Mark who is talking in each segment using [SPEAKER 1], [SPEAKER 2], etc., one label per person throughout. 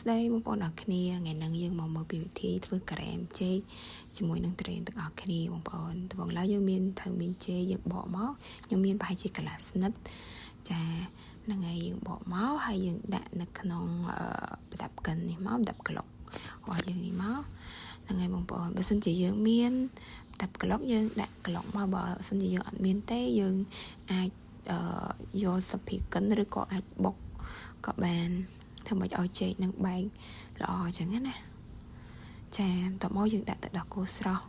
[SPEAKER 1] ស្ដីបងប្អូនអរគ្នាថ្ងៃនេះយើងមកមើលពីវិធីធ្វើការ៉េមចេកជាមួយនឹងត្រេនទាំងអស់គ្នាបងប្អូនដំបូងឡើយយើងមានត្រូវមានចេកយើងបកមកខ្ញុំមានប្រហែលជាកន្លះស្និតចាហ្នឹងហើយយើងបកមកហើយយើងដាក់នៅក្នុងប្រដាប់កិននេះមកប្រដាប់ក្លុករបស់យើងនេះមកហ្នឹងហើយបងប្អូនបើសិនជាយើងមានប្រដាប់ក្លុកយើងដាក់ក្លុកមកបើសិនជាយើងអត់មានទេយើងអាចយកសភាកិនឬក៏អាចបុកក៏បានធ្វើមិនឲ្យចេកនឹងបែកល្អអញ្ចឹងណាចាតមកយើងដាក់ទឹកដោះគោស្រស់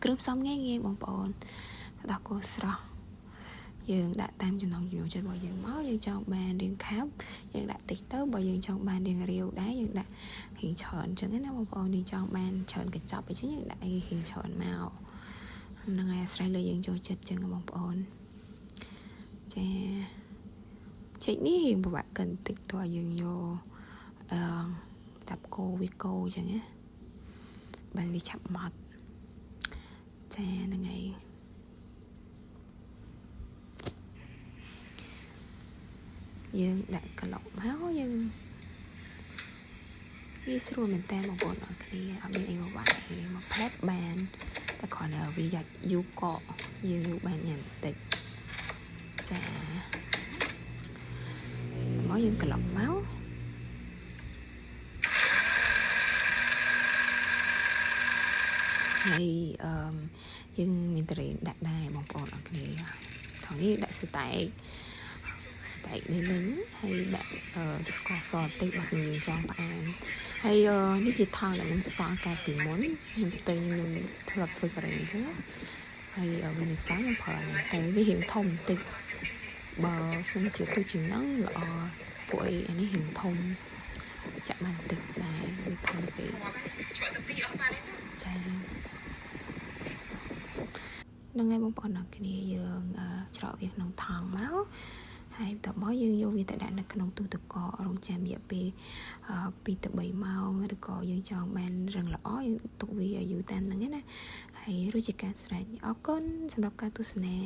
[SPEAKER 1] គ្រឿងផ្សំងាយបងប្អូនទឹកដោះគោស្រស់យើងដាក់តាមចំណង់ចំណូលចិត្តរបស់យើងមកយើងចង់បានរាងខាប់យើងដាក់តិចទៅបើយើងចង់បានរាងរាវដែរយើងដាក់រៀងច្រើនអញ្ចឹងណាបងប្អូនយើងចង់បានច្រើនកញ្ចប់អញ្ចឹងយើងដាក់រៀងច្រើនមកហ្នឹងហើយអាស្រ័យលើយើងចូលចិត្តអញ្ចឹងបងប្អូនចាចេកនេះរៀងពិបាកកិនតិចតើយើងយកតាប់គោវាគោអញ្ចឹងណាបានវាឆាប់ម៉ត់ចាហ្នឹងហើយយើងដាក់ក្លុកមកយើងវាស្រួលមែនតើបងប្អូនអរគ្នាអត់មានអីមកបាក់មកផ្លែតបានតែគ្រាន់តែវាយ៉ាច់យូរកកយើងយូរបានយ៉ាងតិចចាមកយើងក្លុកមកហើយយើងមានត្រេនដាក់ដែរបងប្អូនអរគ្នាថងនេះដាក់ស្តែកនេះវិញហើយដាក់ស្ករសបន្តិចបើសិនយើងចង់ផ្អែមហើយនេះជាថងដែលខ្ញុំសល់កាលពីមុនខ្ញុំទៅខ្ញុំធ្លាប់ធ្វើការ៉េអញ្ចឹងហើយវានេះសល់ខ្ញុំប្រើតែវារៀងធំបន្តិចបើសិនជាទូជាហ្នឹងល្អពួកអានេះរៀងធំចាក់បានបន្តិចដែរវាធំពេកចាហ្នឹងហើយបងប្អូនអរគ្នាយើងច្រកវាក្នុងថងមកហើយតមកយើងយកវាទៅដាក់នៅក្នុងទូទឹកកករងចាំរយៈពេល2ទៅ3ម៉ោងឬក៏យើងចង់បានរឹងល្អយើងទុកវាឲ្យយូរតាមហ្នឹងណាហើយរសជាតិការស្រេចអរគុណសម្រាប់ការទស្សនា